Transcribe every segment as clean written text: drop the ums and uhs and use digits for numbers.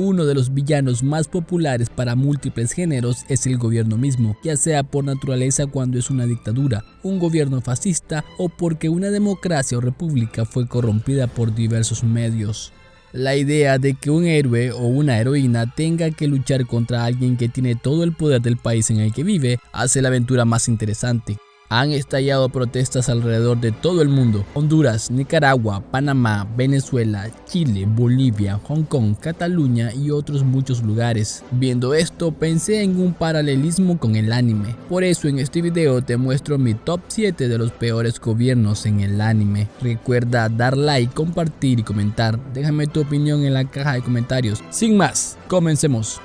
Uno de los villanos más populares para múltiples géneros es el gobierno mismo, ya sea por naturaleza cuando es una dictadura, un gobierno fascista o porque una democracia o república fue corrompida por diversos medios. La idea de que un héroe o una heroína tenga que luchar contra alguien que tiene todo el poder del país en el que vive hace la aventura más interesante. Han estallado protestas alrededor de todo el mundo: Honduras, Nicaragua, Panamá, Venezuela, Chile, Bolivia, Hong Kong, Cataluña y otros muchos lugares. Viendo esto pensé en un paralelismo con el anime. Por eso en este video te muestro mi top 7 de los peores gobiernos en el anime. Recuerda dar like, compartir y comentar. Déjame tu opinión en la caja de comentarios. Sin más, comencemos.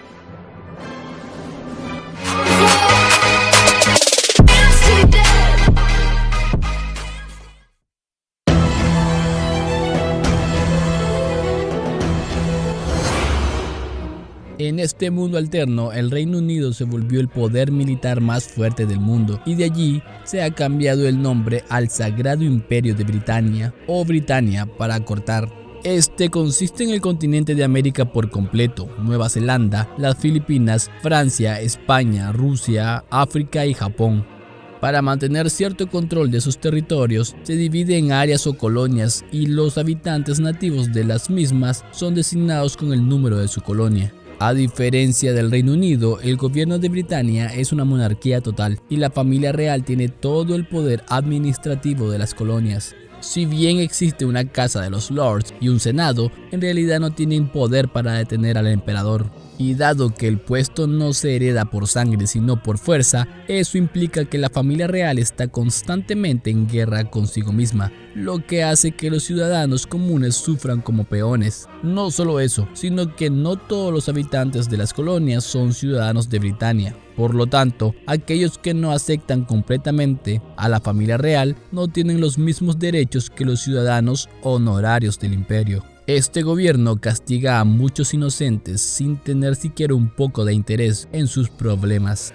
En este mundo alterno, el Reino Unido se volvió el poder militar más fuerte del mundo y de allí se ha cambiado el nombre al Sagrado Imperio de Britania, o Britania para acortar. Este consiste en el continente de América por completo: Nueva Zelanda, las Filipinas, Francia, España, Rusia, África y Japón. Para mantener cierto control de sus territorios, se divide en áreas o colonias y los habitantes nativos de las mismas son designados con el número de su colonia. A diferencia del Reino Unido, el gobierno de Britania es una monarquía total y la familia real tiene todo el poder administrativo de las colonias. Si bien existe una Casa de los Lords y un Senado, en realidad no tienen poder para detener al emperador. Y dado que el puesto no se hereda por sangre sino por fuerza, eso implica que la familia real está constantemente en guerra consigo misma, lo que hace que los ciudadanos comunes sufran como peones. No solo eso, sino que no todos los habitantes de las colonias son ciudadanos de Britania. Por lo tanto, aquellos que no aceptan completamente a la familia real no tienen los mismos derechos que los ciudadanos honorarios del imperio. Este gobierno castiga a muchos inocentes sin tener siquiera un poco de interés en sus problemas.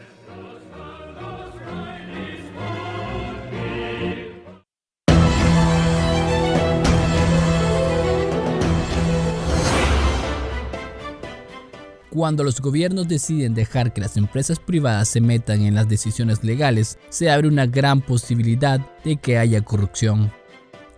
Cuando los gobiernos deciden dejar que las empresas privadas se metan en las decisiones legales, se abre una gran posibilidad de que haya corrupción.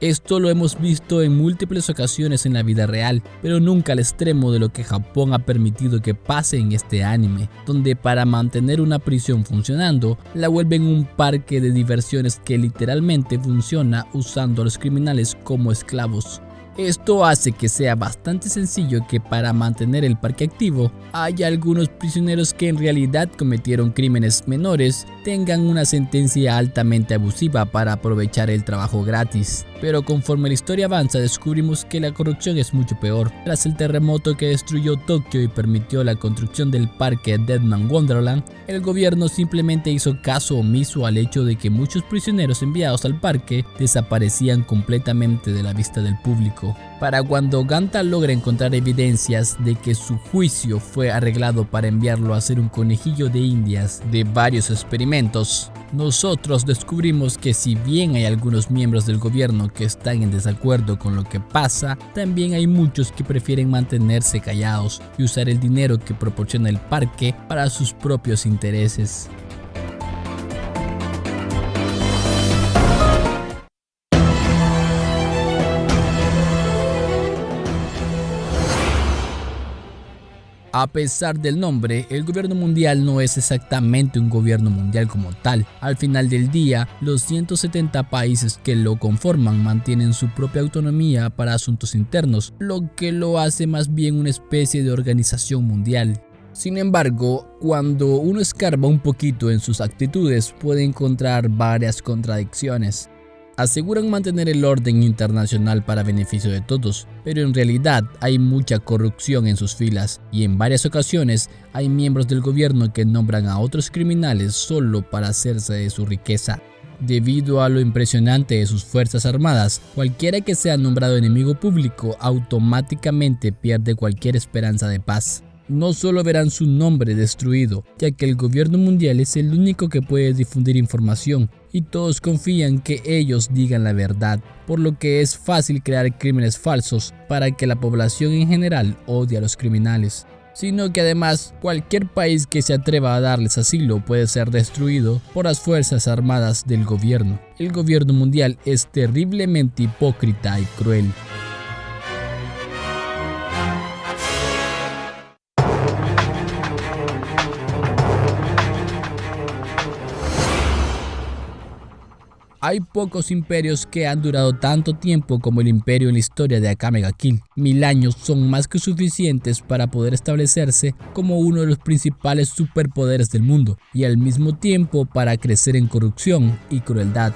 Esto lo hemos visto en múltiples ocasiones en la vida real, pero nunca al extremo de lo que Japón ha permitido que pase en este anime, donde para mantener una prisión funcionando, la vuelven un parque de diversiones que literalmente funciona usando a los criminales como esclavos. Esto hace que sea bastante sencillo que para mantener el parque activo, haya algunos prisioneros que en realidad cometieron crímenes menores, tengan una sentencia altamente abusiva para aprovechar el trabajo gratis. Pero conforme la historia avanza, descubrimos que la corrupción es mucho peor. Tras el terremoto que destruyó Tokio y permitió la construcción del parque Deadman Wonderland, el gobierno simplemente hizo caso omiso al hecho de que muchos prisioneros enviados al parque desaparecían completamente de la vista del público. Para cuando Ganta logra encontrar evidencias de que su juicio fue arreglado para enviarlo a hacer un conejillo de indias de varios experimentos, nosotros descubrimos que si bien hay algunos miembros del gobierno que están en desacuerdo con lo que pasa, también hay muchos que prefieren mantenerse callados y usar el dinero que proporciona el parque para sus propios intereses. A pesar del nombre, el gobierno mundial no es exactamente un gobierno mundial como tal. Al final del día, los 170 países que lo conforman mantienen su propia autonomía para asuntos internos, lo que lo hace más bien una especie de organización mundial. Sin embargo, cuando uno escarba un poquito en sus actitudes, puede encontrar varias contradicciones. Aseguran mantener el orden internacional para beneficio de todos, pero en realidad hay mucha corrupción en sus filas y en varias ocasiones hay miembros del gobierno que nombran a otros criminales solo para hacerse de su riqueza. Debido a lo impresionante de sus fuerzas armadas, cualquiera que sea nombrado enemigo público automáticamente pierde cualquier esperanza de paz. No solo verán su nombre destruido, ya que el gobierno mundial es el único que puede difundir información y todos confían que ellos digan la verdad, por lo que es fácil crear crímenes falsos para que la población en general odie a los criminales. sino que además cualquier país que se atreva a darles asilo puede ser destruido por las fuerzas armadas del gobierno. El gobierno mundial es terriblemente hipócrita y cruel. Hay pocos imperios que han durado tanto tiempo como el imperio en la historia de Akame ga Kill. 1000 años son más que suficientes para poder establecerse como uno de los principales superpoderes del mundo y al mismo tiempo para crecer en corrupción y crueldad.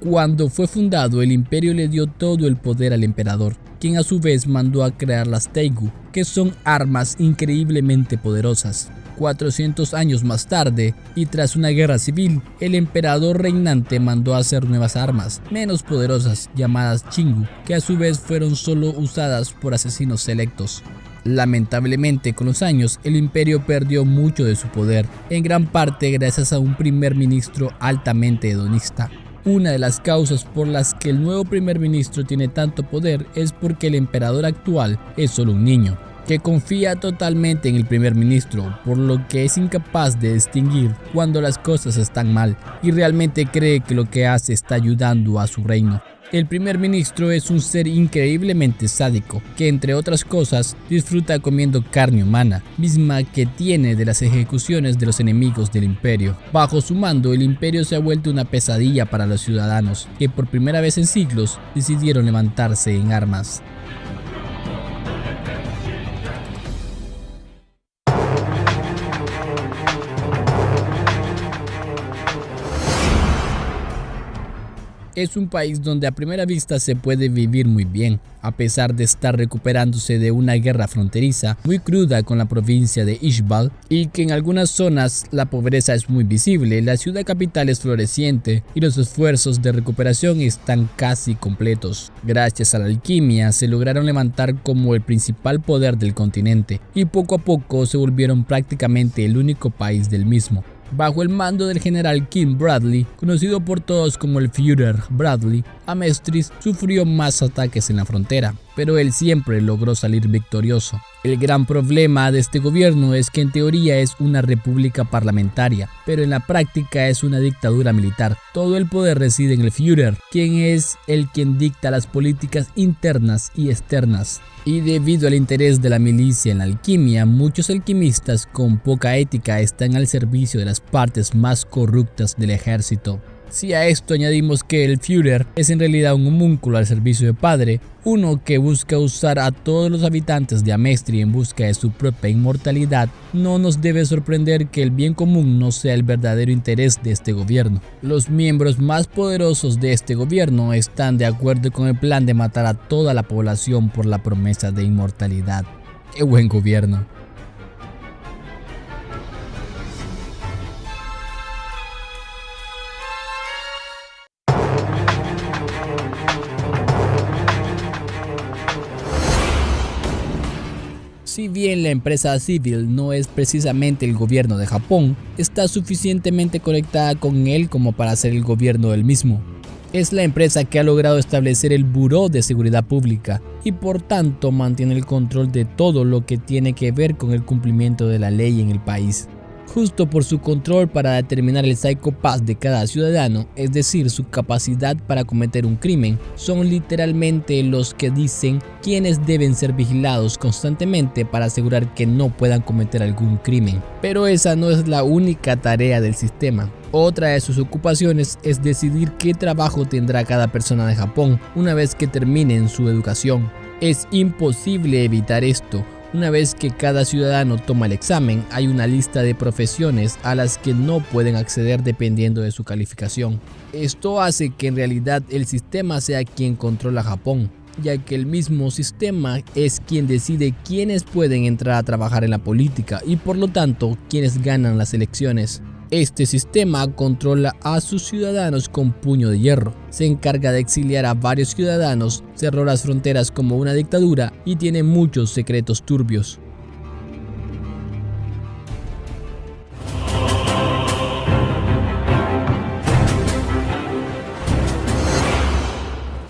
Cuando fue fundado, el imperio le dio todo el poder al emperador, quien a su vez mandó a crear las Teigu, que son armas increíblemente poderosas. 400 años más tarde, y tras una guerra civil, el emperador reinante mandó a hacer nuevas armas, menos poderosas, llamadas Chingu, que a su vez fueron solo usadas por asesinos selectos. Lamentablemente, con los años, el imperio perdió mucho de su poder, en gran parte gracias a un primer ministro altamente hedonista. Una de las causas por las que el nuevo primer ministro tiene tanto poder es porque el emperador actual es solo un niño, que confía totalmente en el primer ministro, por lo que es incapaz de distinguir cuando las cosas están mal y realmente cree que lo que hace está ayudando a su reino. El primer ministro es un ser increíblemente sádico, que entre otras cosas disfruta comiendo carne humana, misma que tiene de las ejecuciones de los enemigos del imperio. Bajo su mando, el imperio se ha vuelto una pesadilla para los ciudadanos, que por primera vez en siglos decidieron levantarse en armas. Es un país donde a primera vista se puede vivir muy bien, a pesar de estar recuperándose de una guerra fronteriza muy cruda con la provincia de Ishbal y que en algunas zonas la pobreza es muy visible. La ciudad capital es floreciente y los esfuerzos de recuperación están casi completos. Gracias a la alquimia se lograron levantar como el principal poder del continente y poco a poco se volvieron prácticamente el único país del mismo. Bajo el mando del general King Bradley, conocido por todos como el Führer Bradley, Amestris sufrió más ataques en la frontera, pero él siempre logró salir victorioso. El gran problema de este gobierno es que en teoría es una república parlamentaria, pero en la práctica es una dictadura militar. Todo el poder reside en el Führer, quien es quien dicta las políticas internas y externas. Y debido al interés de la milicia en la alquimia, muchos alquimistas con poca ética están al servicio de las partes más corruptas del ejército. Si a esto añadimos que el Führer es en realidad un homúnculo al servicio de Padre, uno que busca usar a todos los habitantes de Amestri en busca de su propia inmortalidad, no nos debe sorprender que el bien común no sea el verdadero interés de este gobierno. Los miembros más poderosos de este gobierno están de acuerdo con el plan de matar a toda la población por la promesa de inmortalidad. ¡Qué buen gobierno! Si bien la empresa Civil no es precisamente el gobierno de Japón, está suficientemente conectada con él como para ser el gobierno del mismo. Es la empresa que ha logrado establecer el Buró de Seguridad Pública y por tanto mantiene el control de todo lo que tiene que ver con el cumplimiento de la ley en el país. Justo por su control para determinar el Psycho Pass de cada ciudadano, es decir, su capacidad para cometer un crimen, son literalmente los que dicen quiénes deben ser vigilados constantemente para asegurar que no puedan cometer algún crimen. Pero esa no es la única tarea del sistema. Otra de sus ocupaciones es decidir qué trabajo tendrá cada persona de Japón una vez que terminen su educación. Es imposible evitar esto. Una vez que cada ciudadano toma el examen, hay una lista de profesiones a las que no pueden acceder dependiendo de su calificación. Esto hace que en realidad el sistema sea quien controla Japón, ya que el mismo sistema es quien decide quiénes pueden entrar a trabajar en la política y por lo tanto quienes ganan las elecciones. Este sistema controla a sus ciudadanos con puño de hierro, se encarga de exiliar a varios ciudadanos, cerró las fronteras como una dictadura y tiene muchos secretos turbios.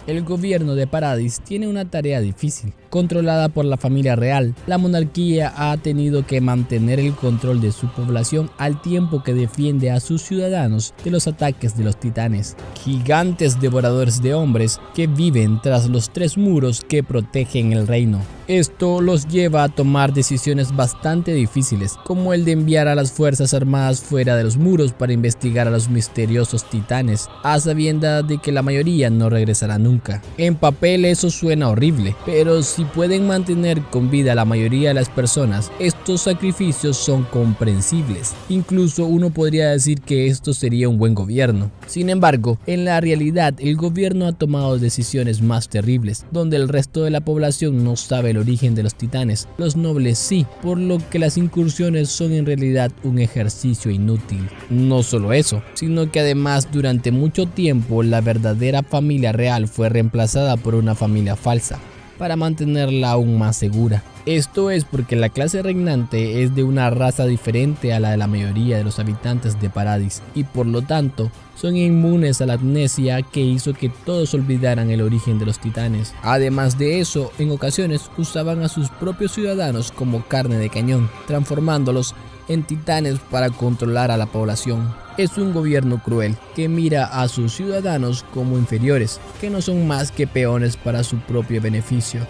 El El gobierno de Paradis tiene una tarea difícil. Controlada por la familia real, la monarquía ha tenido que mantener el control de su población al tiempo que defiende a sus ciudadanos de los ataques de los titanes, gigantes devoradores de hombres que viven tras los 3 muros que protegen el reino. Esto los lleva a tomar decisiones bastante difíciles, como el de enviar a las fuerzas armadas fuera de los muros para investigar a los misteriosos titanes, a sabiendas de que la mayoría no regresará nunca. En papel eso suena horrible, pero si pueden mantener con vida a la mayoría de las personas, estos sacrificios son comprensibles. Incluso uno podría decir que esto sería un buen gobierno. Sin embargo, en la realidad el gobierno ha tomado decisiones más terribles, donde el resto de la población no sabe el origen de los titanes, los nobles sí, por lo que las incursiones son en realidad un ejercicio inútil. No solo eso, sino que además durante mucho tiempo la verdadera familia real fue reemplazada por una familia falsa, para mantenerla aún más segura. Esto es porque la clase reinante es de una raza diferente a la de la mayoría de los habitantes de Paradis y por lo tanto son inmunes a la amnesia que hizo que todos olvidaran el origen de los titanes. Además de eso, en ocasiones usaban a sus propios ciudadanos como carne de cañón, transformándolos en titanes para controlar a la población. Es un gobierno cruel que mira a sus ciudadanos como inferiores, que no son más que peones para su propio beneficio.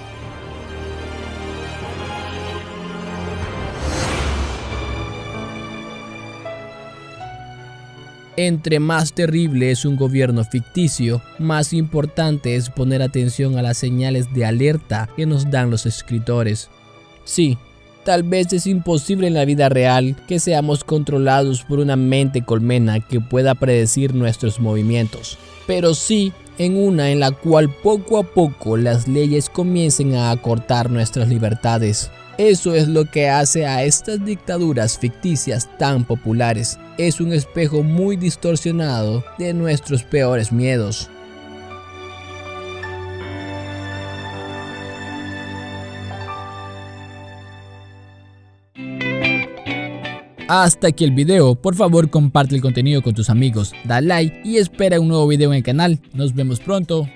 Entre más terrible es un gobierno ficticio, más importante es poner atención a las señales de alerta que nos dan los escritores. Sí, tal vez es imposible en la vida real que seamos controlados por una mente colmena que pueda predecir nuestros movimientos, pero sí en una en la cual poco a poco las leyes comiencen a acortar nuestras libertades. Eso es lo que hace a estas dictaduras ficticias tan populares. Es un espejo muy distorsionado de nuestros peores miedos. Hasta aquí el video, por favor comparte el contenido con tus amigos, da like y espera un nuevo video en el canal. Nos vemos pronto.